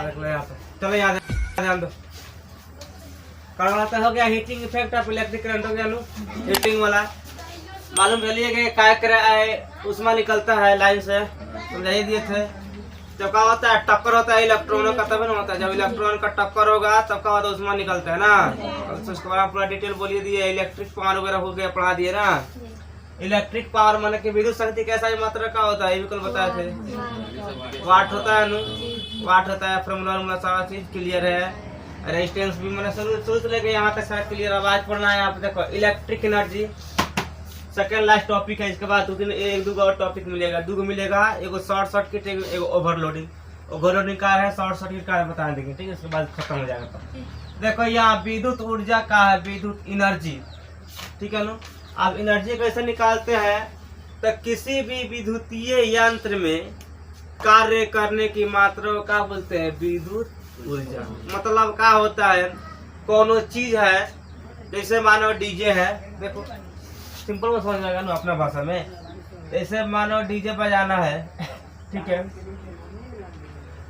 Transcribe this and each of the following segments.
चलो यहाँ ध्यान दो। करवाता हो गया heating effect of electric current हो गया नु हीटिंग वाला। मालूम चलिए कि क्या करे उसमें निकलता है लाइन से, समझाइए दिए थे। जब क्या होता है टक्कर होता है इलेक्ट्रॉनों का तभी ना होता है, जब इलेक्ट्रॉन का टक्कर होगा तब क्या होता है उसमें निकलता है ना। तो उसके बारे में पूरा डिटेल बोलिए दिए, इलेक्ट्रिक पावर वगैरह हो गया पढ़ा दिए ना। इलेक्ट्रिक पावर माने कि विद्युत शक्ति कैसा ही मात्रा का होता है ये भी कल बताए थे। वाट होता है नु, वाट होता है, फॉर्मूला सारा चीज क्लियर है। रेजिस्टेंस भी मैंने शुरू से लेके यहाँ तक सारा क्लियर। आवाज पढ़ना है आप देखो electric energy second last topic है। इसके बाद एक दो और टॉपिक मिलेगा, दो मिलेगा, एगो शॉर्ट सर्किट एगो ओवरलोडिंग। ओवरलोडिंग का है, शॉर्ट सर्किट का है बता देंगे, ठीक है। उसके बाद खत्म हो जाएगा। देखो यहाँ विद्युत ऊर्जा का है विद्युत एनर्जी, ठीक है ना। अब एनर्जी कैसे निकालते हैं तो किसी भी विद्युतीय यंत्र में कार्य करने की मात्रा को क्या बोलते हैं विद्युत ऊर्जा। मतलब क्या होता है कोनो चीज है, जैसे मानो डीजे है, देखो सिंपल में समझ जाएगा ना अपना भाषा में। जैसे मानो डीजे बजाना है, ठीक है,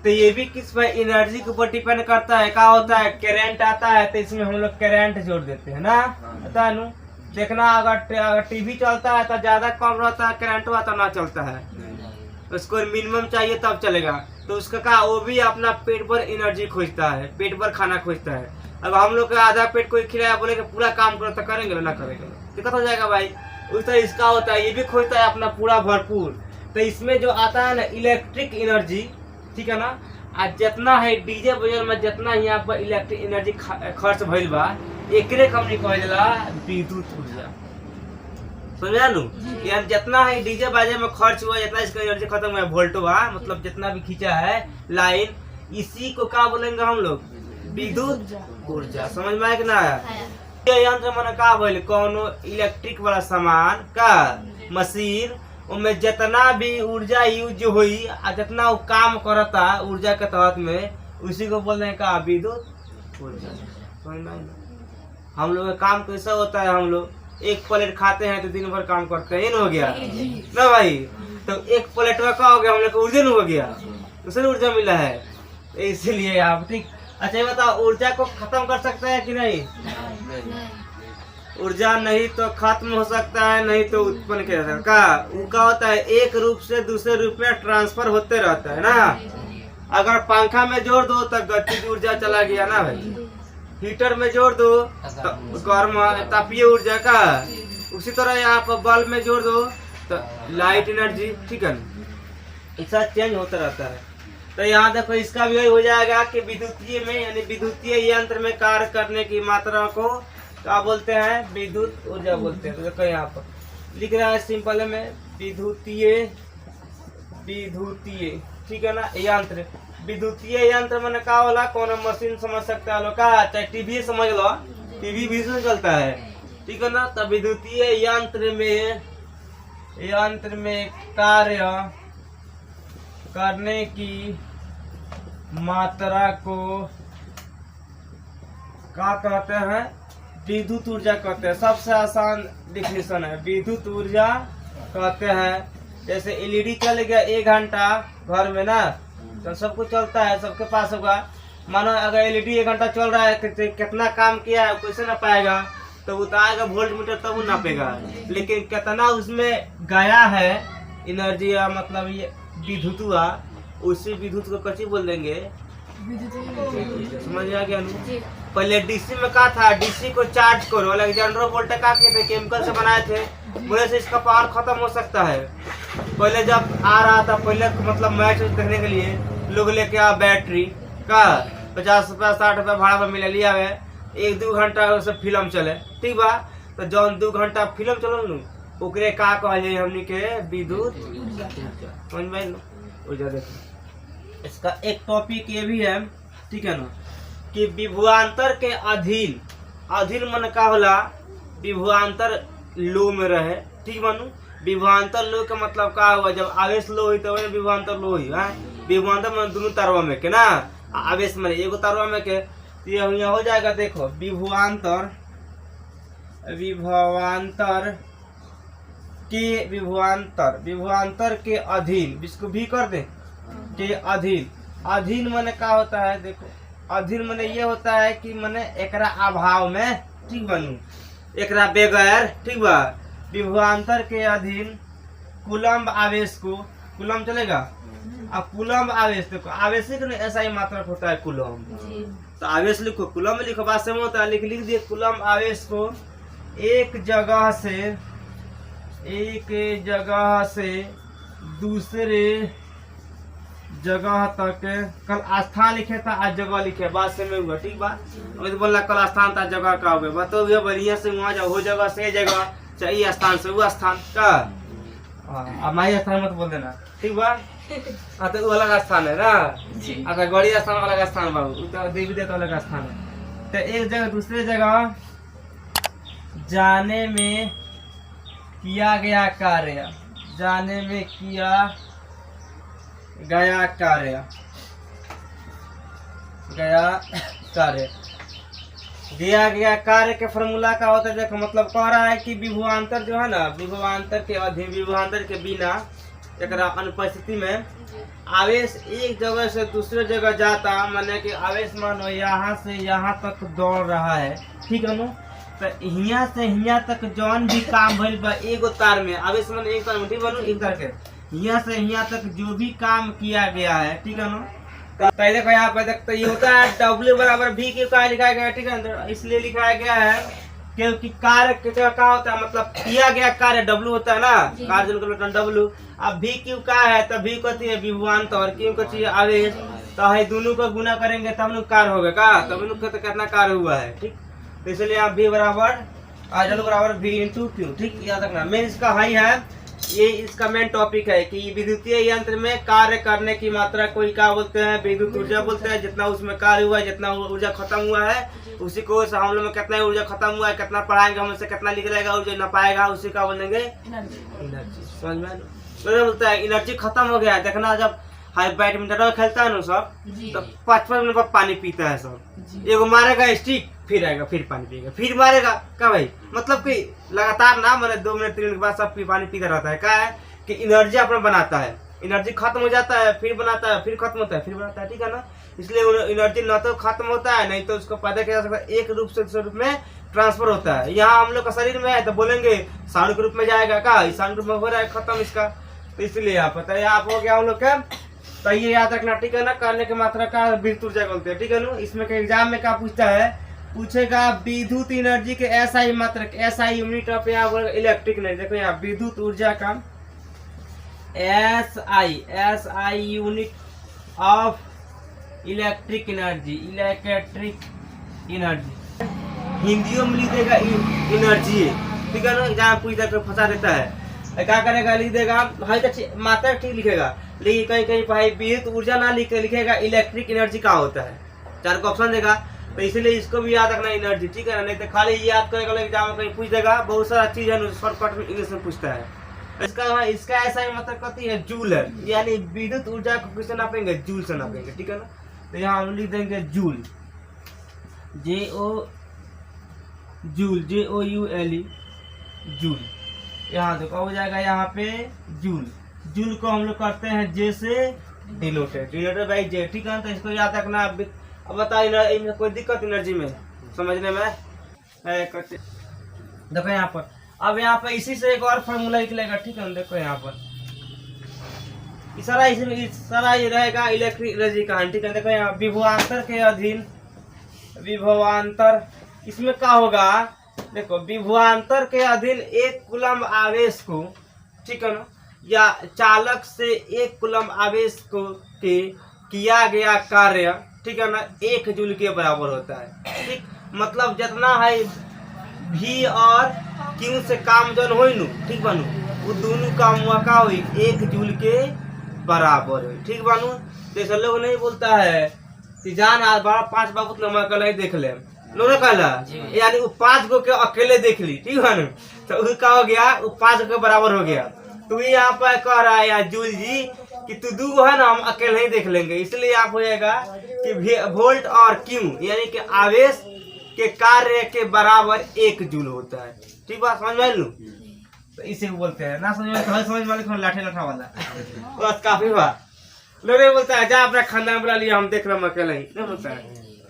तो ये भी किस पर एनर्जी के ऊपर डिपेंड करता है। क्या होता है करंट आता है तो इसमें हम लोग करंट जोड़ देते हैं ना, पता है ना। देखना अगर टीवी चलता है तो ज्यादा कम रहता है करंट हुआ तो ना चलता है, उसको मिनिमम चाहिए तब चलेगा। तो उसका क्या वो भी अपना पेट भर एनर्जी खोजता है, पेट भर खाना खोजता है। अब हम लोग का आधा पेट कोई खिलाया बोले कि पूरा काम करो तो करेंगे ना, करेंगे दिक्कत हो जाएगा भाई। उस तरह इसका होता है, ये भी खोजता है अपना पूरा भरपूर। तो इसमें जो आता है ना इलेक्ट्रिक एनर्जी, ठीक है ना, आज जितना है डीजे बजल में जितना यहाँ पर इलेक्ट्रिक एनर्जी खर्च भइल बा एकरे कंपनी कहला विद्युत ऊर्जा, समझा नु। यानी जितना है डीजे बाजे में खर्च हुआ, जितना इसका एनर्जी खत्म हुआ वोल्ट हुआ, मतलब जितना भी खींचा है लाइन, इसी को क्या बोलेंगे हम लोग विद्युत ऊर्जा। समझ में आया कि ना। ये यंत्र मैंने कहा बोले कोनो इलेक्ट्रिक वाला सामान का मशीन उनमें जितना भी ऊर्जा यूज हुई जितना वो काम करता ऊर्जा के तहत में, उसी को बोलते हैं का विद्युत ऊर्जा। समझ में आया। हम लोग का काम कैसा होता है, हम लोग एक प्लेट खाते हैं तो दिन भर काम करते हैं, हो गया ना भाई। तो एक प्लेट में क्या हो गया, हम लोग को ऊर्जा हो गया, उससे ऊर्जा मिला है। तो इसीलिए आप ठीक। अच्छा ये बताओ ऊर्जा को खत्म कर सकते हैं कि नहीं? ऊर्जा नहीं तो खत्म हो सकता है, नहीं तो उत्पन्न किया जाता है। क्या होता है एक रूप से दूसरे रूप में ट्रांसफर होते रहता है ना। अगर पंखा में जोड़ दो तो गतिज ऊर्जा चला गया ना भाई, हीटर में जोड़ दो तो गर्म तापीय ऊर्जा का, उसी तरह यहाँ पर बल्ब में जोड़ दो तो लाइट एनर्जी, ठीक है, ऐसा चेंज होता रहता है। तो यहाँ देखो इसका भी वही हो जाएगा कि विद्युतीय में यानी विद्युतीय यंत्र में कार्य करने की मात्रा को क्या बोलते हैं विद्युत ऊर्जा बोलते हैं। तो देखो यहाँ पर लिख रहा है सिंपल में विद्युतीय, ठीक है ना, यंत्र। विद्युतीय यंत्र मैंने क्या होला कोनो मशीन समझ सकता है लोग का, चाहे टीवी समझ लो, टीवी भी से चलता है, ठीक है ना। तो विद्युतीय यंत्र में कार्य करने की मात्रा को क्या कहते हैं विद्युत ऊर्जा कहते हैं। सबसे आसान डिफिनेशन है विद्युत ऊर्जा कहते हैं। जैसे एलईडी चल गया 1 घंटा घर में ना, तो सब कुछ चलता है, सबके पास होगा। मानो अगर एलईडी 1 घंटा चल रहा है तो कितना काम किया है कैसे ना पाएगा, तो उतारेगा वोल्ट मीटर तब वो नापेगा। लेकिन कितना उसमें गया है एनर्जी, मतलब ये विद्युत हुआ, उसी विद्युत को कच्ची बोल देंगे समझ आ गया। पहले डीसी में क्या था, डीसी को चार्ज करो, अलेक्जेंडर वोल्टा क्या कहते केमिकल से बनाए थे, बोले से इसका पावर खत्म हो सकता है। पहले जब आ रहा था, पहले मतलब मैच देखने के लिए लोग लेके आ बैटरी का 50 रुपया 60 रुपया भाड़ा पर मिले लिया है, 1-2 घंटा से फिल्म चले, ठीक बा। तो जौन 2 घंटा फिल्म चलो नु ओकरे का कहले हमनी के विद्युत समझ में ऊर्जा। देखो इसका एक टॉपिक ये भी है, ठीक है ना, कि विभवांतर के अधीन मन का होला विभवांतर लो में रहे, ठीक मानू। विभवांतर लो का मतलब का हुआ, जब आवेश लो हुई तब विभवांतर लो हुई है। विभवांतर में दोनों तारवा में के ना, आवेश में एगो तारवा में के, ये हो जाएगा। देखो विभवांतर के अधीन, इसको भी कर दे के अधीन, अधीन मने का होता है, देखो अधीन मने ये होता है कि मने एकरा अभाव में, ठीक बनू, एकरा बगैर, ठीक बा, विभवांतर के अधीन कूलम्ब आवेश को, कूलम्ब चलेगा, अब कूलम्ब आवेश, देखो आवेश ऐसा ही मात्रक होता है कूलम्ब, तो आवेश लिखो, कूलम्ब लिखो, बात समझ होता है, लिख दिए कूलम्ब आवेश को एक जगह से दूसरे जगह तक, कल स्थान लिखे था आज जगह लिखे, बात से में हुआ, ठीक बात, अभी तो बोलना कल स्थान था जगह का हो गया, बताओ भैया बढ़िया से वहाँ जाओ, हो जगह से जगह चाहिए, स्थान से वो स्थान का, हमारे स्थान मत बोल देना, ठीक बा, तो वो अलग स्थान है ना, अच्छा गौड़ी स्थान अलग स्थान बाबू, तो देवी देवता अलग स्थान है, तो एक जगह दूसरे जगह जाने में किया गया कार्य, जाने में किया गया कार्य, दिया गया कार्य के फॉर्मूला का होता है, देखो मतलब कह रहा है कि विभवांतर जो है ना, विभवांतर के अधीन, विभवांतर के बिना एक अनुपस्थिति में आवेश एक जगह से दूसरे जगह जाता, माने कि आवेश मानो यहाँ से यहाँ तक दौड़ रहा है, ठीक है ना, तो यहाँ से यहाँ तक जौन भी काम भइल बा एगो तार में, आवेश मानो एक तार में, ठीक बनू, एक तार के यहाँ से यहाँ तक जो भी काम किया गया है, ठीक है ना, पहले को यहाँ पे देखते ये होता है W बराबर V क्यों का लिखाया गया है, ठीक है, इसलिए लिखाया गया है क्योंकि कार्य क्या होता है, मतलब किया गया कार्य W होता है ना, कार्य W, अब V क्यों का है, तो V कहती है विभवांतर और क्यों कहती है आवेश, तो है दोनों को गुना करेंगे तब लोग कार्य होगा का, तब लोग कहते कितना कार्य हुआ है, ठीक, तो इसलिए आप V बराबर W बराबर V इंटू Q, ठीक, याद रखना, मेन इसका हाई है, ये इसका मेन टॉपिक है कि विद्युतीय यंत्र में कार्य करने की मात्रा को क्या बोलते हैं, विद्युत ऊर्जा बोलते हैं, जितना उसमें कार्य हुआ है, जितना ऊर्जा खत्म हुआ है, उसी को हम लोग में कितना ऊर्जा खत्म हुआ है, कितना पढ़ाएंगे हमसे कितना निकलेगा ऊर्जा न पाएगा, उसी का बोलेंगे एनर्जी, समझ में बोलता है एनर्जी खत्म हो गया, देखना जब बैडमिंटन खेलता है ना सब, तो 5-5 मिनट बाद पानी पीता है सब, एगो मारेगा स्टिक, फिर आएगा, फिर पानी पिएगा, फिर मारेगा, क्या भाई, मतलब कि लगातार ना, मैंने 2 मिनट 3 मिनट के बाद सब पानी पीता रहता है, क्या है कि एनर्जी अपना बनाता है, एनर्जी खत्म हो जाता है, फिर बनाता है, फिर खत्म होता है, फिर बनाता है, ठीक है ना, इसलिए एनर्जी न तो खत्म होता है, नहीं तो उसको पैदा किया जा सकता है, एक रूप से दूसरे रूप में ट्रांसफर होता है, यहाँ हम लोग का शरीर में है तो बोलेंगे साउंड के रूप में जाएगा, का साउंड रूप में हो रहा है खत्म इसका, तो इसलिए यहाँ पता है आप हो गया हम लोग का, तो ये याद रखना, ठीक है ना, करने की मात्रा का विद्युत ऊर्जा बोलते हैं, ठीक है ना, इसमें एग्जाम में क्या पूछता है, पूछेगा विद्युत एनर्जी के SI मात्रक, SI यूनिट ऑफ यहाँ इलेक्ट्रिक एनर्जी, देखो यहाँ विद्युत ऊर्जा का SI unit of electric energy, हिंदियों में लिख देगा एनर्जी, ठीक है ना, एग्जाम पूछ देकर फंसा देता है, क्या करेगा, लिख देगा भाई मात्रा ठीक लिखेगा, लेकिन कहीं कहीं भाई विद्युत ऊर्जा ना लिखेगा इलेक्ट्रिक एनर्जी का होता है, 4 को ऑप्शन देगा, तो इसलिए इसको भी याद रखना एनर्जी, ठीक है ना, नहीं तो खाली याद करेगा एग्जाम में कहीं पूछ देगा, बहुत सारा चीज है शॉर्टकट में इंग्लिश में पूछता है, इसका ऐसा ही मतलब कहती है जूल है, यानी विद्युत ऊर्जा को किससे नापेंगे, जूल से नापेंगे, ठीक है ना, तो यहाँ हम लिख देंगे जूल, JOULE, जूल, यहाँ देखो हो जाएगा, यहाँ पे जूल को हम लोग करते हैं J से डिनोटेड बाई J, ठीक है, तो इसको याद रखना, अब बताइए कोई दिक्कत एनर्जी में समझने में, देखो यहाँ पर, अब यहाँ पर इसी से एक और फॉर्मूला निकलेगा, ठीक है, देखो यहाँ पर सारा ये रहेगा इलेक्ट्रिक एनर्जी का, ठीक है, देखो यहाँ विभवांतर के अधीन, विभवांतर इसमें क्या होगा, देखो विभवांतर के अधीन एक कूलम्ब आवेश को, ठीक है ना, या चालक से एक कूलम्ब आवेश को के किया गया कार्य, ठीक है ना, 1 जूल के बराबर होता है, ठीक, मतलब जितना है V और Q से काम जन हो, ठीक बनू, वो दोनों काम का हो 1 जूल के बराबर हो, ठीक बनू, जैसे लोग नहीं बोलता है कि जान आज बड़ा 5 बाबू नंबर कल देख ले, लोग कहला यानी वो 5 गो के अकेले देख ली, ठीक है ना, तो वो क्या हो गया, वो 5 के बराबर हो गया, तो यहाँ पर कह रहा है यार जूल जी कि तू 2 गो है ना, हम अकेले ही देख लेंगे, इसलिए आप हो जाएगा कि वोल्ट और क्यू यानी कि आवेश के कार्य के बराबर 1 जूल होता है, ठीक बात समझ में लू, तो इसे बोलते हैं, ना समझ में समझ वाले लाठे लाठा वाला, बस काफी बात, लोग नहीं बोलता है जा अपना खानदान बुला लिया हम देख रहे हम अकेले ही, नहीं बोलता है।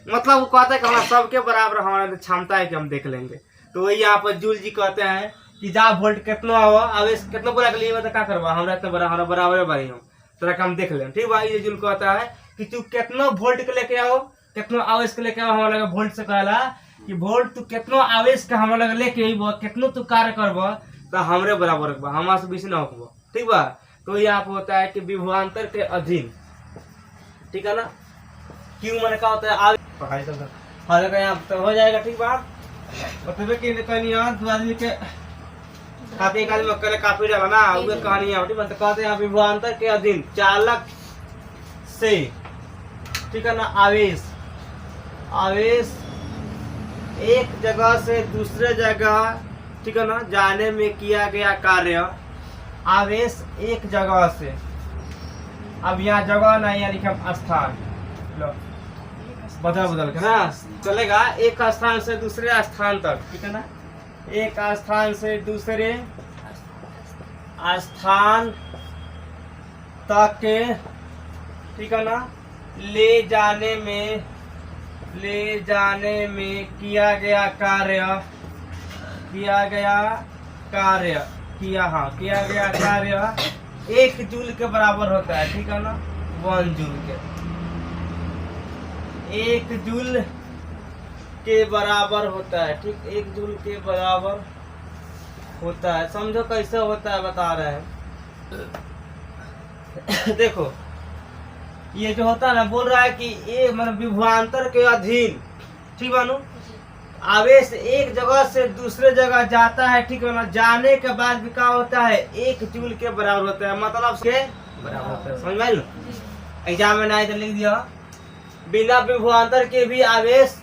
मतलब वो कहता है कि हमारा सबके बराबर हमारा क्षमता है कि हम देख लेंगे। तो वही यहाँ पर जूल जी कहते हैं कि जा वोल्ट कितना हो आवेश कितना बोला के लिए क्या करवा हमरा इतना बड़ा हमारा बराबर बारी हम तोरा काम देख ले, ठीक बा। ये जूल कहता है कि तू कितना वोल्ट के लेके आओ कितना आवेश के लेके आओ, हमारा लगे वोल्ट से कहला कि वोल्ट तू कितना आवेश के हमारा लगे लेके अइबो कितना तू कार्य करबो तो हमरे बराबर रखबा, हमारा से बेसी ना होबो, ठीक बा। तो यहाँ पे होता है कि विभवांतर के अधीन, ठीक है ना। क्यों मैंने कहा होता है आवेश पढ़ाई चलता हर यहाँ तो हो जाएगा, ठीक बा। मतलब कि कहानी दो आदमी के खाते एक आदमी अकेले काफी डाला ना वो कहानी है, ठीक है। तो कहते हैं विभवांतर के अधीन चालक से, ठीक है ना, आवेश आवेश एक जगह से दूसरे जगह, ठीक है ना, जाने में किया गया कार्य। आवेश एक जगह से, अब यहाँ जगह ना यहाँ लिखा स्थान, लो बदल बदल के ना चलेगा, एक स्थान से दूसरे स्थान तक, ठीक है ना, एक स्थान से दूसरे स्थान तक के, ठीक है ना, ले जाने में किया गया कार्य एक जूल के बराबर होता है, ठीक है ना, 1 जूल के, 1 जूल के बराबर होता है, ठीक, 1 जूल के बराबर होता है। समझो कैसे होता है बता रहे हैं। देखो ये जो होता है ना बोल रहा है कि ये मतलब विभवांतर के अधीन, ठीक बानू, आवेश एक जगह से दूसरे जगह जाता है, ठीक है ना, जाने के बाद भी क्या होता है 1 जूल के बराबर होता है, मतलब के बराबर होता है। समझ में एग्जाम में नहीं तो लिख दिया बिना विभवांतर के भी आवेश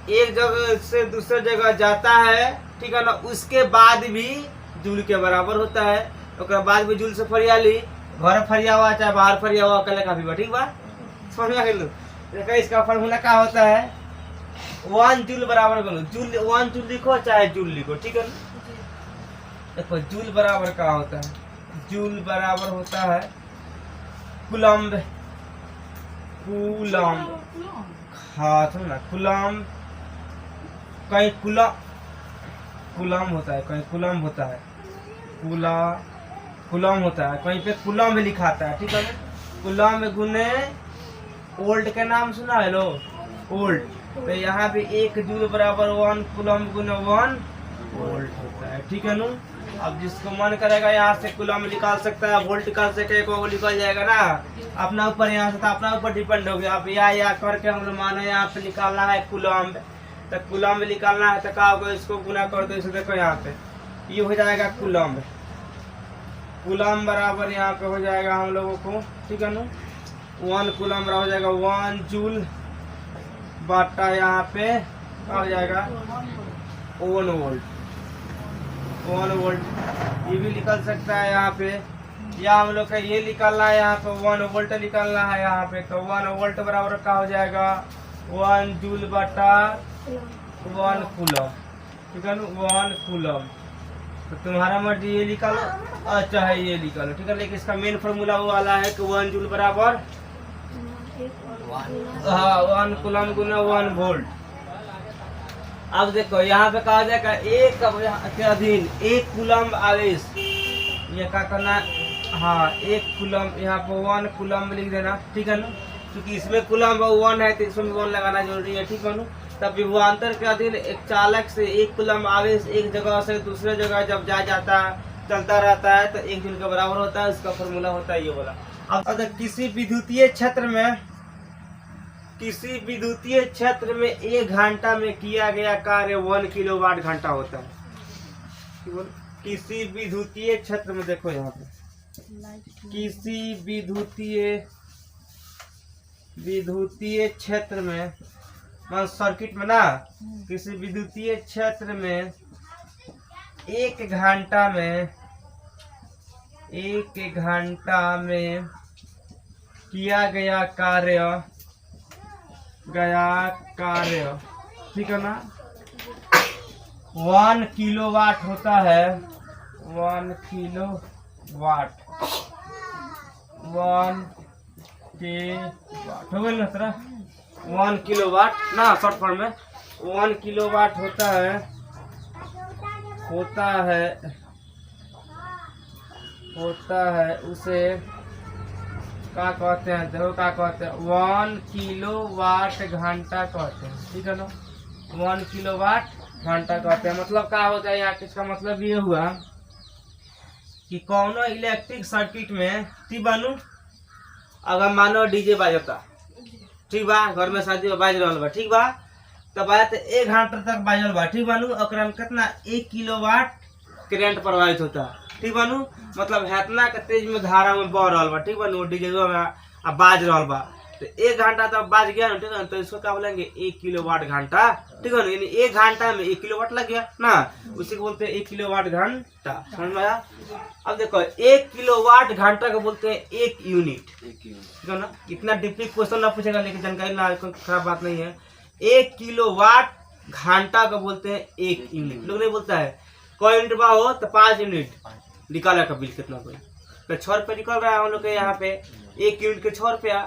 एक जगह से दूसरे जगह जाता है, ठीक है ना, उसके बाद भी जूल के बराबर होता है। उसके बाद भी जूल से फरियाली घर फरिया हुआ चाहे बाहर फरिया हुआ अकेले काफी बा, ठीक बा। समझ में देखो इसका फॉर्मूला क्या होता है 1 जूल बराबर करो जूल 1 जूल लिखो चाहे जूल लिखो, ठीक है ना। देखो जूल बराबर क्या होता है, जूल बराबर होता है कूलम्ब, हाँ सुन ना, कूलम्ब कहीं कूलम्ब होता है, कहीं कूलम्ब होता है, कूलम्ब होता है, कहीं पे कूलम्ब लिखाता है, ठीक है ना। कूलम्ब गुने ओल्ट के नाम सुना है लो, ओल्ट, तो यहाँ पे 1 जूल बराबर 1 कूलम्ब गुने 1 वोल्ट होता है, ठीक है ना। अब जिसको मन करेगा यहाँ से कूलम्ब निकाल सकता है, वोल्ट निकाल सके वो निकल जाएगा ना, अपना ऊपर यहाँ से तो अपना ऊपर डिपेंड हो गया। अब या करके हम लोग माने यहाँ पे निकालना है कूलम्ब, तो कूलम्ब निकालना है तो क्या होगा, इसको गुना कर दो, इसे देखो यहाँ पे ये हो जाएगा कूलम्ब, कूलम्ब बराबर यहाँ पे हो जाएगा हम लोगों को, ठीक है ना, 1 कूलम्ब बराबर हो जाएगा 1 जूल बटा यहाँ पे क्या हो जाएगा 1 वोल्ट, 1 वोल्ट ये भी निकल सकता है यहाँ पे, या हम लोग का ये निकालना है यहाँ पे 1 वोल्ट निकालना है यहाँ पे, तो 1 वोल्ट बराबर क्या हो जाएगा 1 जूल बटा 1 कूलम्ब, ठीक है ना, 1 कूलम्ब। तो तुम्हारा मर्जी ये निकालो अच्छा है ये निकालो, ठीक है। लेकिन इसका मेन फॉर्मूला वो वाला है कि 1 जूल बराबर हाँ 1 कूलम्ब गुना 1 वोल्ट। अब देखो यहाँ पे कहा जाएगा एक के अधीन 1 कूलम्ब आवेश, ये क्या करना हाँ 1 कूलम्ब, यहाँ पे 1 कूलम्ब लिख देना, ठीक है ना, क्योंकि इसमें कूलम्ब 1 है तो इसमें 1 लगाना जरूरी है, ठीक है ना। तब विभवांतर के अधीन एक चालक से 1 कूलम्ब आवेश एक जगह से दूसरे जगह जब जाता है चलता रहता है तो 1 जूल के बराबर होता है, उसका फॉर्मूला होता है ये वाला। अब अगर किसी विद्युतीय क्षेत्र में 1 घंटा में किया गया कार्य 1 किलोवाट घंटा होता है। किसी विद्युतीय क्षेत्र में देखो यहाँ पे किसी विद्युतीय क्षेत्र में सर्किट में ना, किसी विद्युतीय क्षेत्र में 1 घंटा में किया गया कार्य, ठीक है ना, 1 किलोवाट होता है, 1 किलोवाट, 1 के वाट हो गया ना तेरा 1 किलोवाट ना शॉर्ट फॉर्म में 1 किलोवाट होता है उसे क्या कहते हैं, देखो क्या कहते हैं 1 किलोवाट घंटा कहते हैं, ठीक है ना 1 किलोवाट घंटा कहते हैं। मतलब क्या होता है यहाँ, इसका मतलब ये हुआ कि कौनो इलेक्ट्रिक सर्किट में ठीक बानू, अगर मानो डीजे बाजता ठीक बा, घर में शादी में बाज रहा बा ठीक बा, तो बात 1 घंटा तक बाजल बा ठीक बानू, ओकरा में कितना 1 किलोवाट करंट प्रवाहित होता ठीक बानू, मतलब हेतना के तेज में धारा में बह रहा बा ठीक बानू, डीजे में बाज रहा बा, तो 1 घंटा तक बाज गया ना ठीक है, तो इसको क्या बोलेंगे 1 किलोवाट घंटा ठीक है ना, यानी 1 घंटा में 1 किलोवाट लग गया ना, उसी को बोलते हैं 1 किलोवाट घंटा। समझ में आया? अब देखो 1 किलोवाट घंटा को बोलते हैं 1 यूनिट, ठीक है ना। इतना डीपली क्वेश्चन ना पूछेगा, लेकिन जानकारी ना, कोई खराब बात नहीं है। 1 किलोवाट घंटा को बोलते हैं 1 यूनिट। लोग नहीं बोलता है कोई यूनिट बा हो तो 5 यूनिट निकाला का बिल कितना, कोई तो 6 रुपये निकल रहा है हम लोग के यहाँ पे, 1 यूनिट के 6 रुपया,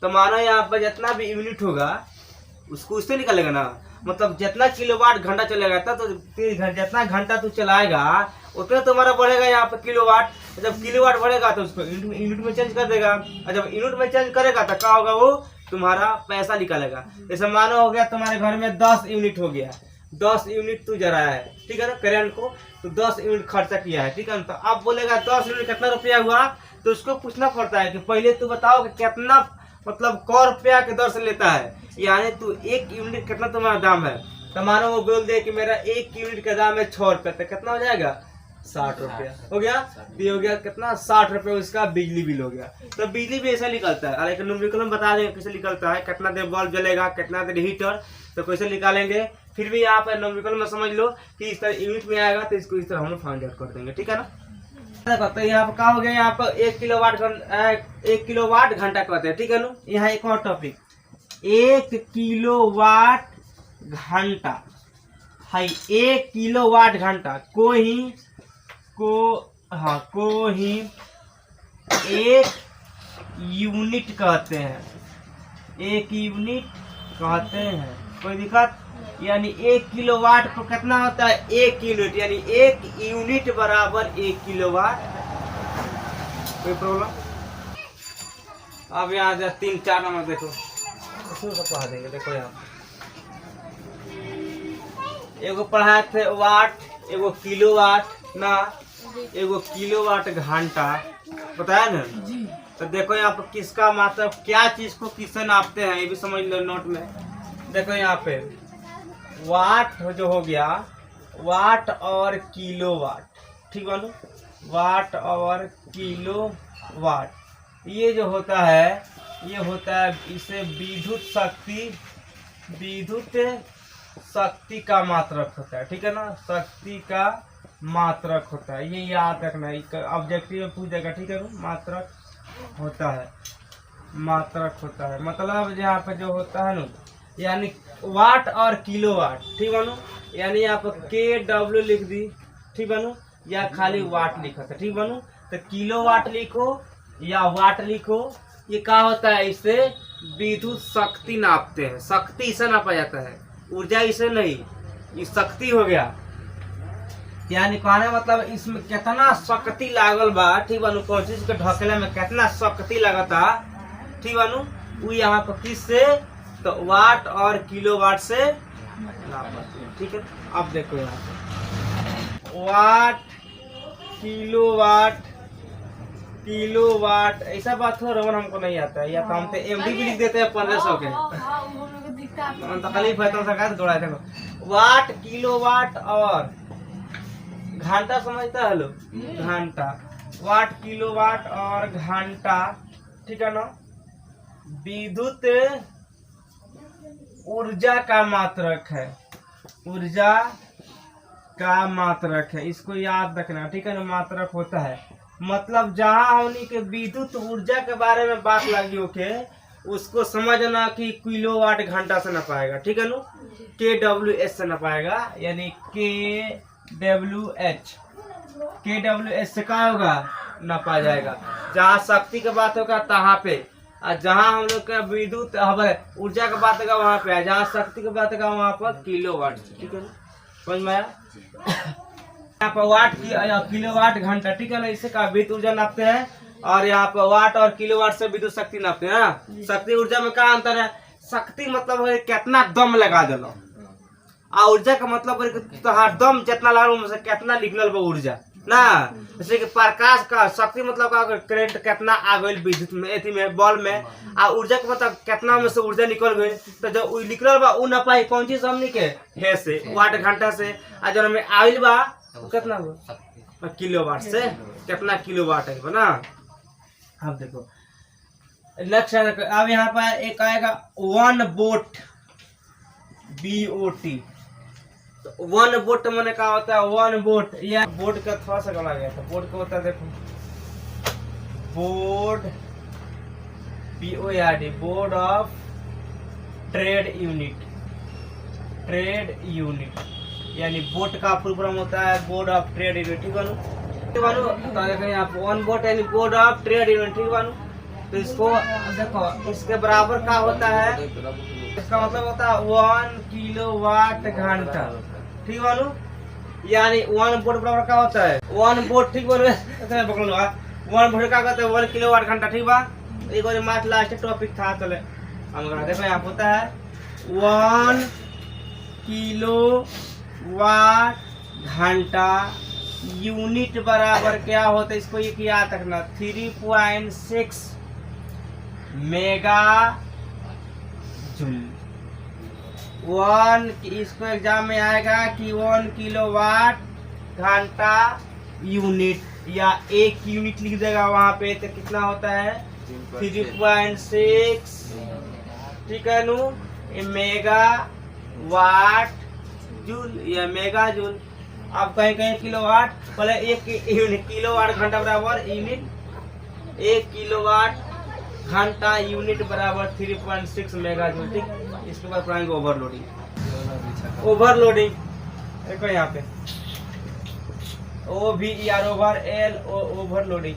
तो मानो यहाँ पर जितना भी यूनिट होगा उसको उससे निकलेगा ना, मतलब जितना किलोवाट घंटा चलेगा तो जितना घंटा तू चलाएगा उतना तुम्हारा बढ़ेगा यहाँ पे किलोवाट, जब किलोवाट बढ़ेगा तो उसको यूनिट में चेंज कर देगा, और जब यूनिट में चेंज करेगा तो क्या होगा, वो तुम्हारा पैसा निकालेगा। जैसे मानो हो गया तुम्हारे घर में 10 यूनिट हो गया, 10 यूनिट तू जराया है ठीक है ना करंट को, तो 10 यूनिट खर्चा किया है ठीक है ना, तो अब बोलेगा 10 यूनिट कितना रुपया हुआ, तो उसको पूछना पड़ता है कि पहले तू बताओ कि कितना मतलब क रुपया के दर से लेता है, यानी तू 1 यूनिट कितना तुम्हारा दाम है, तो मानो वो बोल दे कि मेरा 1 यूनिट का दाम है 6 रुपया, तो कितना हो जाएगा 60 रुपया हो गया, ये हो गया कितना 60 रुपये उसका बिजली बिल हो गया। तो बिजली भी ऐसा निकलता है, लेकिन न्यूमेरिकल में बता देंगे कैसे निकलता है, कितना देर बल्ब जलेगा, कितना देर हीटर, तो कैसे निकालेंगे, फिर भी यहाँ पर न्यूमेरिकल में समझ लो कि इस तरह यूनिट में आएगा, तो इसको इस तरह हम लोग फाइंड आउट कर देंगे ठीक है ना। तो यहाँ पर क्या हो गया, यहाँ पर 1 किलोवाट घंटा कहते हैं ठीक है ना। यहाँ एक और टॉपिक 1 किलोवाट घंटा है, 1 किलोवाट घंटा को ही 1 यूनिट कहते हैं, 1 यूनिट कहते हैं, कोई दिक्कत, यानी 1 किलोवाट को कितना होता है 1 यूनिट, यानी 1 यूनिट बराबर 1 किलोवाट। कोई प्रॉब्लम? अब यहाँ 3-4 नंबर देखो, पढ़ा देंगे। देखो यहाँ एगो पढ़ाए थे वाट, एगो किलोवाट ना, एगो किलोवाट घंटा बताया ना। तो देखो यहाँ पर किसका मतलब क्या चीज को किससे नापते हैं, ये भी समझ लो नोट में। देखो यहाँ पे वाट जो हो गया, वाट और किलोवाट ठीक है ना, वाट और किलोवाट, ये जो होता है ये होता है, इसे विद्युत शक्ति का मात्रक होता है ठीक है ना, शक्ति का मात्रक होता है, ये याद रखना, ऑब्जेक्टिव में पूछ देगा ठीक है ना। मात्रक होता है मतलब यहाँ पे जो होता है ना, यानी वाट और किलोवाट ठीक है ना, यानी यहाँ पर KW लिख दी ठीक है ना, या खाली वाट लिखा था ठीक है ना, तो किलोवाट लिखो या वाट लिखो, ये क्या होता है, इससे विद्युत शक्ति नापते हैं, शक्ति इसे नापा जाता है, ऊर्जा इसे नहीं, ये शक्ति हो गया, यानी कहने मतलब इसमें कितना शक्ति लागल बा ठीक बानू, कौन चीज के ढकेले में कितना शक्ति लगता ठीक बानू, वो यहाँ पर किससे, तो वाट और किलोवाट से नापते हैं ठीक है। अब देखो यहाँ पे वाट किलोवाट ऐसा बात हो रहा हमको नहीं आता है, या तो हम तो MD भी लिख देते हैं 1500 के, तकलीफ है तो सरकार दौड़ा थे। वाट किलोवाट और घंटा समझता है लोग, घंटा, वाट किलोवाट और घंटा ठीक है ना, विद्युत ऊर्जा का मात्रक है, ऊर्जा का मात्रक है, इसको याद रखना ठीक है ना। मात्रक होता है मतलब जहाँ होने के विद्युत ऊर्जा के बारे में बात लगी होके उसको समझना कि किलोवाट घंटा से नपाएगा ठीक है ना, KWH से नपाएगा, यानी KWH से क्या होगा, नपा जाएगा। जहाँ शक्ति की बात होगा तहाँ पे और जहाँ हम लोग का विद्युत ऊर्जा का बात है वहाँ पे है, जहाँ शक्ति की बात है वहाँ पर किलोवाट। ठीक है ना, समझ में आया? यहाँ पर वाट की किलोवाट घंटा, ठीक है ना, इससे का विद्युत ऊर्जा नापते हैं। और यहाँ पर वाट और किलोवाट से विद्युत शक्ति नापते हैं ना। शक्ति ऊर्जा में क्या अंतर है? शक्ति मतलब है कितना दम लगा देलो, और ऊर्जा का मतलब है तो हर दम जितना लगा कितना निकलल बा ऊर्जा ना। जैसे कि प्रकाश का शक्ति मतलब का करंट कितना आ गई विद्युत में, एथी में बल्ब में, और ऊर्जा का मतलब कितना में से ऊर्जा निकल गई। तो जो निकलल बा उ ना पाई कौन चीज हमनी के है से वाट घंटा से, और जो में आइल बा कितना बा किलोवाट से, कितना किलोवाट है ना। अब देखो लक्ष्य, अब यहाँ पर एक आएगा 1 वोल्ट, BOT। तो 1 वोल्ट मैंने कहा होता है 1 वोल्ट, या बोर्ड का थोड़ा सा गला गया था। बोर्ड का होता है देखो board, BORD, board of trade unit, trade unit यानी बोर्ड का फुल फॉर्म होता है बोर्ड ऑफ ट्रेड यूनिट। ठीक है तो देखो यहाँ पे 1 वोल्ट यानी बोर्ड ऑफ ट्रेड यूनिट। ठीक है, तो इसको देखो इसके बराबर क्या होता है, इसका मतलब होता है 1 किलोवाट घंटा। ठीक है, यानी 1 वोल्ट बराबर क्या होता है 1 वोल्ट। ठीक है, 1 वोल्ट क्या होता है 1 किलोवाट घंटा। ठीक बा, एक बार माथ लास्ट टॉपिक था, चले हम देखो यहाँ होता है 1 किलोवाट घंटा यूनिट बराबर क्या होता है, इसको ये याद रखना 3.6 मेगा जूल। 1 इसको एग्जाम में आएगा कि 1 किलोवाट घंटा यूनिट, या 1 यूनिट लिख देगा वहां पे, तो कितना होता है 3.6। ठीक है नु, मेगा वाट जूल या मेगा जूल। अब कहीं कहीं किलोवाट, पहले 1 यूनिट किलोवाट घंटा बराबर यूनिट 1 किलोवाट घंटा यूनिट बराबर 3.6 मेगा जूल। ठीक, इसके बाद पढ़ाएंगे ओवरलोडिंग। ओवरलोडिंग देखो यहाँ पे OVER ओवर, ओवरलोडिंग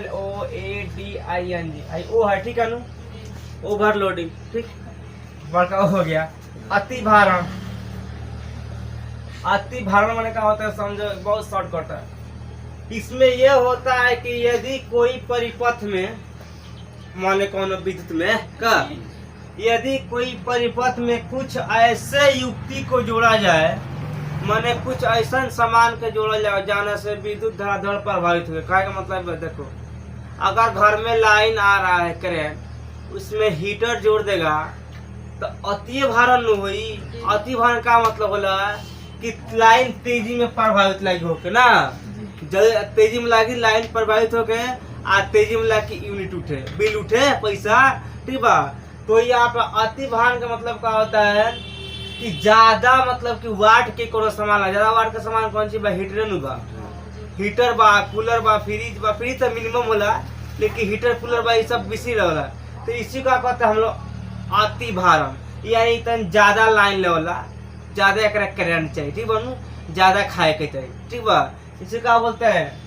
LOADING ओ है। ठीक है नु, ओवरलोडिंग। ठीक, बड़का हो गया। अति भारण, अति भारण मैंने कहा होता है, समझो बहुत शॉर्टकट है। इसमें यह होता है कि यदि कोई परिपथ में, माने कौन विद्युत में का, यदि कोई परिपथ में कुछ ऐसे युक्ति को जोड़ा जाए, माने कुछ ऐसा सामान के जोड़ा जाए जाने से विद्युत धड़ाधड़ प्रभावित हुए। क्या का मतलब है, देखो अगर घर में लाइन आ रहा है करंट, उसमें हीटर जोड़ देगा तो अति भारण न हुई। अति भारण का मतलब होला कि लाइन तेजी में प्रभावित लगी होके ना, तेजी में लगी लाइन प्रभावित होके, आ तेजी में लगी यूनिट उठे, बिल उठे, पैसा। ठीक बा, तो यहाँ पे अति भारण का मतलब क्या होता है कि ज्यादा, मतलब कि वाट के कोनो सामान, ज्यादा वाट का सामान कौन सी बा, हीटर नु बा, हीटर बा, कूलर बा, फ्रिज बा। फ्रिज तो मिनिमम होला, लेकिन हीटर कूलर बा ये सब बेसी रहला। तो इसी का कहते हैं हम लोग अति भारण, यानी तन ज्यादा लाइन लेवला, ज्यादा एकरा करंट चाहिए। ठीक बनू, ज्यादा खाए के चाहिए। ठीक बा, इसे क्या बोलते हैं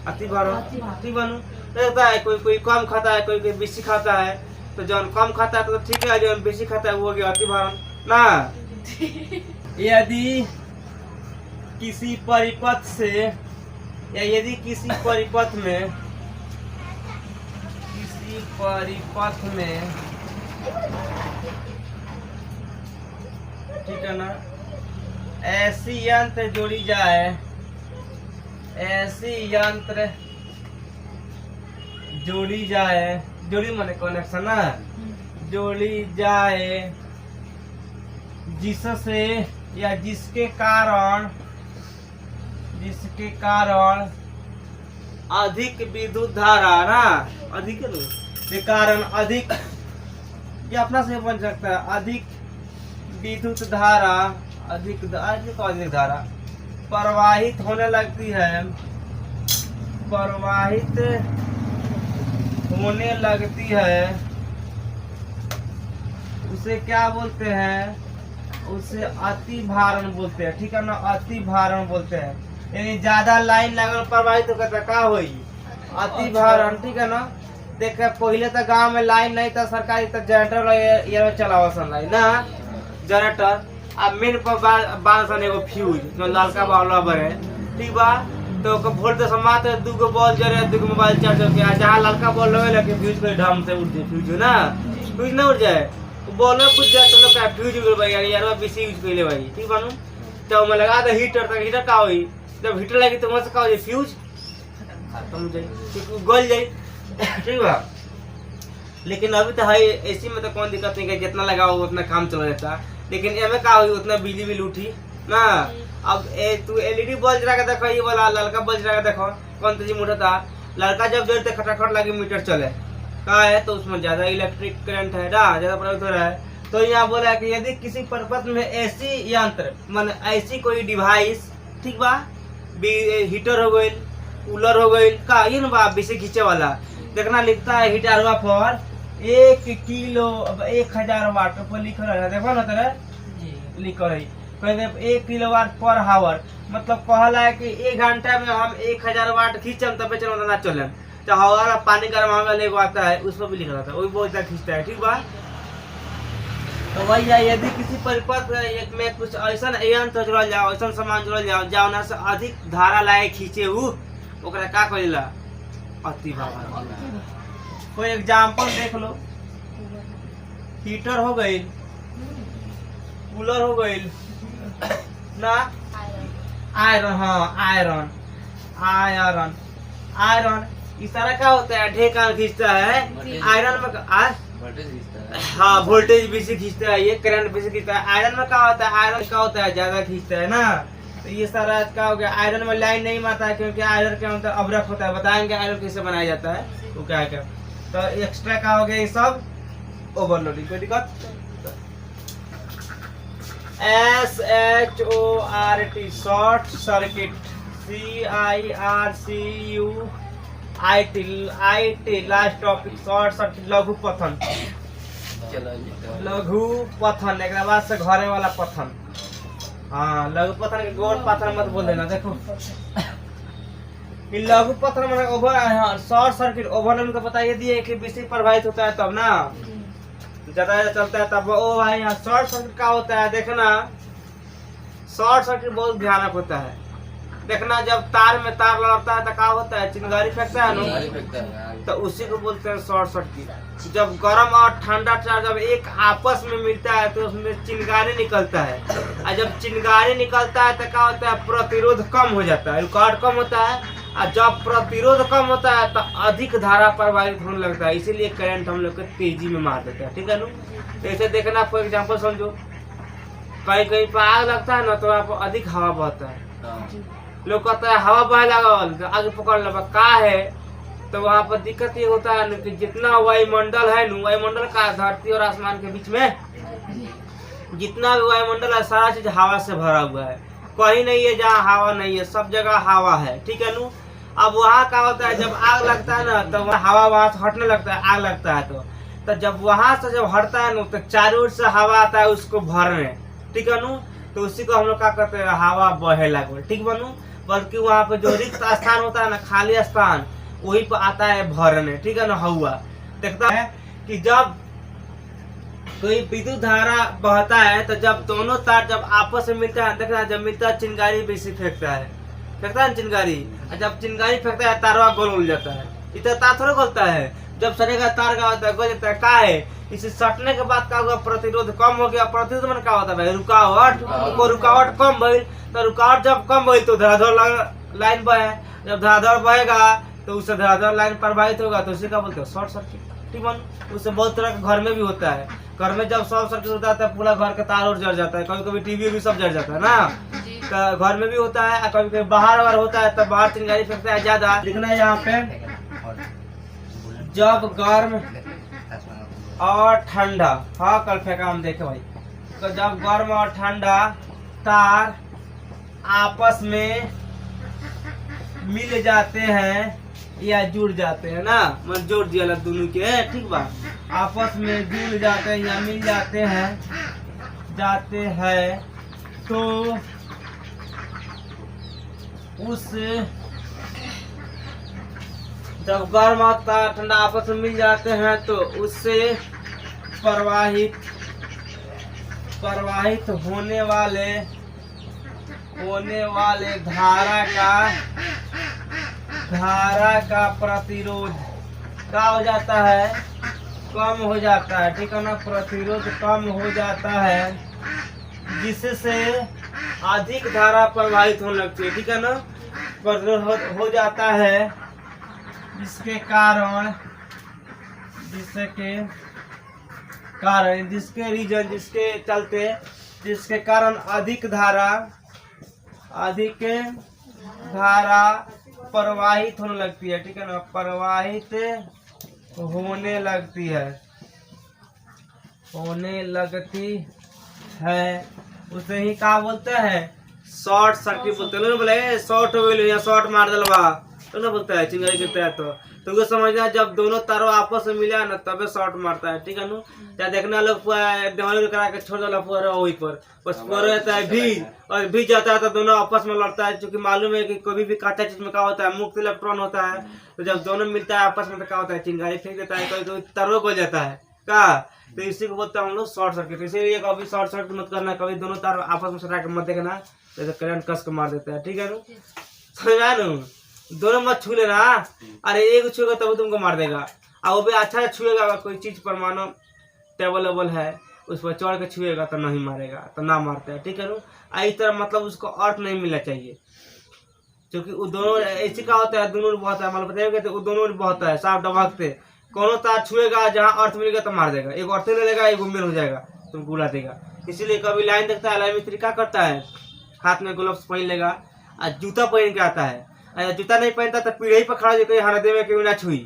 अति भारण। ठीक बनू, रहता है कोई कोई कम खाता है, कोई कोई बेसी खाता है। तो जौन कम खाता है तो ठीक है, जौन बेसी खाता है वो हो गया अति भारण ना। यदि किसी परिपथ से, या यदि किसी परिपथ में, ठीक है ना, ऐसी यंत्र जोड़ी जाए, ऐसी यंत्र जोड़ी जाए, जोड़ी माने कनेक्शन ना, जोड़ी जाए जिससे या जिसके कारण अधिक विद्युत धारा ना, अधिक के कारण अधिक, ये अपना से बन सकता है, अधिक विद्युत धारा, अधिक धारा प्रवाहित होने लगती है, प्रवाहित होने लगती है, उसे क्या बोलते हैं, उसे अति भारण बोलते हैं। ठीक है ना, अति भारण बोलते हैं, यानी ज्यादा लाइन लगल प्रवाहित होकर क्या होई, अति भारण। ठीक है ना, देख पहले तो गांव में लाइन नहीं था सरकारी, तो जनरेटर ये चलावा सन लाइन ना जनरेटर। अब मेन पर बांध सन एगो फ्यूज जो लालका बावला बरे, ठीक बा। तो वोल्टेज समात दूगो बॉल जरे, दूगो मोबाइल चार्ज हो गया, जहाँ लड़का बॉल लगे लगे फ्यूज कोई ढंग से उड़ जाए, फ्यूज ना फ्यूज ना उड़ जाए, बॉल में कुछ जाए तो लोग का फ्यूज उड़ भाई यार बीसी यूज कर ले भाई, ठीक बानू। तो मैं लगा दे हीटर, तक हीटर का हुई, जब हीटर लगी तो वहाँ से का हो जाए फ्यूज खत्म हो जाए, गल जाए, ठीक बा। लेकिन अभी तो है एसी में तो कौन दिक्कत नहीं है, जितना लगाओ उतना काम चला जाता। लेकिन एमे का हुई उतना बिजली बिल उठी ना। अब तू एलईडी बल्ब जला के देखो, ये वाला लड़का बल्ब जला के देखो कौन तेजी मोटा था। लड़का जब जलते खटाखट लगे मीटर चले का है, तो उसमें ज्यादा इलेक्ट्रिक करंट है ना, ज्यादा प्रभावित हो रहा है। तो यहाँ बोला है कि यदि किसी पर्पज में ऐसी यंत्र मान ऐसी कोई डिवाइस, ठीक बा, हीटर हो गई, कूलर हो गई का ये ना बीसी खींचे वाला, देखना लिखता है हीटरवा पर 1 किलो 1000 वाट पर लिखल है, देखो ना तेरे लिखल है, कहेंगे 1 किलोवाट पर हावर, मतलब कहला है कि 1 घंटा में हम 1000 वाट खींचम तब चलो ना चले। तो हवा वाला पानी गर्म वाला एगो आता है, उसमें भी लिखा था, वही बहुत ज्यादा खींचता है, ठीक बा। तो वही है, यदि किसी परिपथ में कुछ ऐसा यंत्र जुड़ल जाओ, ऐसा सामान जुड़ल जाओ जौना से अधिक धारा लाए खींचे ओकरा का कहेला अति भार। कोई एग्जांपल देख लो, हीटर हो गई, कूलर हो गई ना, आयरन, हाँ आयरन आयरन आयरन इस तरह का होता है, ढेकान खींचता है आयरन में, हाँ वोल्टेज बीसी खींचता है, ये करंट बीसी खींचता है। आयरन में क्या होता है, आयरन क्या होता है ज्यादा खींचता है ना। तो ये सारा क्या हो गया, आयरन में लाइन नहीं मारता है, क्योंकि आयरन के अंदर अब्रक होता है, बताएंगे आयरन कैसे बनाया जाता है, वो क्या है। तो एक्स्ट्रा क्या हो गया, ये सब ओवरलोडिंग, कोई दिक्कत। SHORT short circuit, CIRCUIT last topic, short circuit लघु पथन, लघु पथन एक बाद से घरे वाला पथन, हाँ लघु पथन के गोल पथन मत बोल देना। देखो लघु पथन मतलब ओवर, शॉर्ट सर्किट ओवरलोड का पता ये दिए कि बिजली प्रभावित होता है तब ना ज्यादा चलता है तब। ओ भाई यहाँ शॉर्ट सर्किट का होता है, देखना शॉर्ट सर्किट बहुत भयानक होता है। देखना जब तार में तार लड़ता है तो क्या होता है, चिंगारी फेंकता है ना, तो उसी को बोलते हैं शॉर्ट सर्किट। जब गर्म और ठंडा तार जब एक आपस में मिलता है तो उसमें चिंगारी निकलता है, और जब चिंगारी निकलता है तो क्या होता है, प्रतिरोध कम हो जाता है, रिकॉर्ड कम होता है। और जब प्रतिरोध कम होता है तो अधिक धारा प्रवाहित होने लगता है, इसीलिए करंट हम लोग को तेजी में मार देता है, ठीक है ना। ऐसे देखना फॉर एग्जाम्पल समझो, कहीं कहीं पर आग लगता है ना तो वहाँ पर अधिक हवा बहता है, लोग कहता है हवा बह लगल तो आगे पकड़ लगा का है। तो वहाँ पर दिक्कत ये होता है न कि जितना वायुमंडल है न, वायुमंडल का धरती और आसमान के बीच में जितना भी वायुमंडल है सारा चीज हवा से भरा हुआ है, कहीं नहीं है जहाँ हवा नहीं है, सब जगह हवा है, ठीक है नू। अब वहाँ क्या होता है, जब आग लगता है ना तो हवा वहाँ से हटने लगता है, आग लगता है तो जब वहाँ से जब हटता है ना तो चारों ओर से हवा आता है उसको भरने, ठीक है नू। तो उसी को हम लोग क्या कहते हैं, हवा बहे लगो, ठीक बनू। बल्कि वहाँ पे जो रिक्त स्थान होता है ना, खाली स्थान, वही पर आता है भरने, ठीक है ना। हवा देखता है कि जब कोई विद्युत धारा बहता है तो जब दोनों तार जब आपस में मिलता है, देखना जब मिलता है चिंगारी बेसी फेंकता है चिंगारी, और जब चिंगारी फेंकता है तारवा गोल उल जाता है, इतना तार थोड़ा गोलता है, जब सरेगा तार का होता है गोल जाता है, का है इसे सटने के बाद क्या हुआ, प्रतिरोध कम हो गया। प्रतिरोध में क्या होता है, रुकावट, रुकावट कम भइल, तो रुकावट जब कम भइल तो धराधर लाइन बहे, जब धराधर बहेगा तो उससे धराधर लाइन प्रभावित होगा, तो उसे क्या बोलते हैं, शॉर्ट सर्किट, ठीक है। उससे बहुत तरह के घर में भी होता है, घर में जब शॉर्ट सर्किट होता है तो पूरा घर का तार और जल जाता है, कभी कभी टीवी भी सब जल जाता है ना, तो घर में भी होता है। कभी कभी बाहर होता है तो बाहर चिंगारी फेंकता है ज्यादा। लिखना है यहाँ पे, जब गर्म और ठंडा, हाँ कल फेंका हम देखे भाई, तो जब गर्म और ठंडा तार आपस में मिल जाते हैं या जुड़ जाते हैं ना, मतलब जोड़ दिया दोनों के, ठीक बा, आपस में जुड़ जाते हैं या मिल जाते हैं तो जब गर्म और ठंडा आपस में मिल जाते हैं तो उससे प्रवाहित प्रवाहित होने वाले धारा का प्रतिरोध क्या हो जाता है, कम हो जाता है। ठीक है ना, प्रतिरोध कम हो जाता है, जिससे अधिक धारा प्रवाहित होने लगती है। ठीक है ना, प्रतिरोध हो जाता है, जिसके कारण अधिक धारा प्रवाहित होने लगती है। ठीक है ना, प्रवाहित होने लगती है उसे ही क्या बोलते हैं, शॉर्ट सर्किट बोलते हैं। बोले शॉर्ट हो गई या शॉर्ट मार दलवा तो ना बोलता है, चिंगारी गिरता है तो तुमको समझना जब दोनों तारों आपस में मिला ना तबे शॉर्ट मारता है। ठीक है ना, क्या देखना लोग देवाली करा के छोड़ डाला पूरा वही पर बस पूरा रहता है भीज, और भीज जाता है तो दोनों आपस में लड़ता है। क्योंकि मालूम है कि कोई भी कच्चा चीज में क्या होता है, मुक्त इलेक्ट्रॉन होता है, तो जब दोनों मिलता है आपस में तो क्या होता है, चिंगारी फेंक देता है, कोई कोई तारों को जाता है क्या, तो इसी को बोलते हैं हम लोग शॉर्ट सर्किट। इसीलिए कभी शॉर्ट सर्किट मत करना, कभी दोनों तार आपस में सटा के मत देखना, तो करंट कस के मार देता है। ठीक है ना, समझ ना, दोनों मत छू लेना। अरे एक छूएगा तब तुमको मार देगा, और वो भी अच्छा छुएगा। अगर कोई चीज पर मानो टेबल वेबल है उस पर चढ़ के छुएगा तो नहीं मारेगा, तो ना मारता है। ठीक है ना, इस तरह मतलब उसको अर्थ नहीं मिलना चाहिए, क्योंकि वो दोनों ऐसी का होता है, दोनों बहुत है, मतलब बताइए तो दोनों बहुत है साफ डबाकते। कोनो तार छुएगा जहाँ अर्थ मिलेगा तो मार देगा, एक अर्थ ले लेगा, एक उम्मीद हो जाएगा, तुमको उड़ा देगा। इसीलिए कभी लाइन देखता है, लाइन मिस्त्री क्या करता है, हाथ में ग्लव्स पहन लेगा और जूता पहन के आता है। जूता नहीं पहनता तो पीढ़ी पर खड़ा होकर हमारे देह में क्यों ना छुई,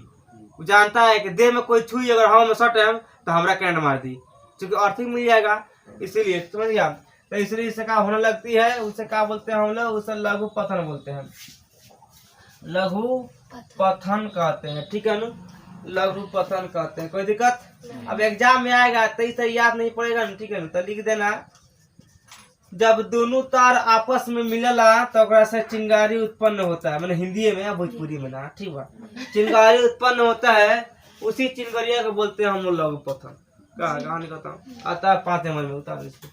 वो जानता है कि देह में कोई छुई अगर हवा में सट है तो हमारा करंट मार दी, क्योंकि अर्थिंग मिल जाएगा। इसीलिए समझ गया, तो इसलिए इससे क्या होने लगती है, उसे क्या बोलते हैं हम लोग, उसे लघु पतन बोलते हैं, लघु पतन कहते हैं। ठीक है ना, लघु पतन कहते हैं। कोई दिक्कत, अब एग्जाम में आएगा तो इसे याद नहीं पड़ेगा ना। ठीक है ना, तो लिख देना, जब दोनों तार आपस में मिलला तो ओकरा से चिंगारी उत्पन्न होता है, मैंने हिंदी में या भोजपुरी में ना, ठीक बा, चिंगारी उत्पन्न होता है, उसी चिंगारिया को बोलते हैं हम लोग लघु पतन। कहाँ आता है 5 नंबर में, उतार इसको।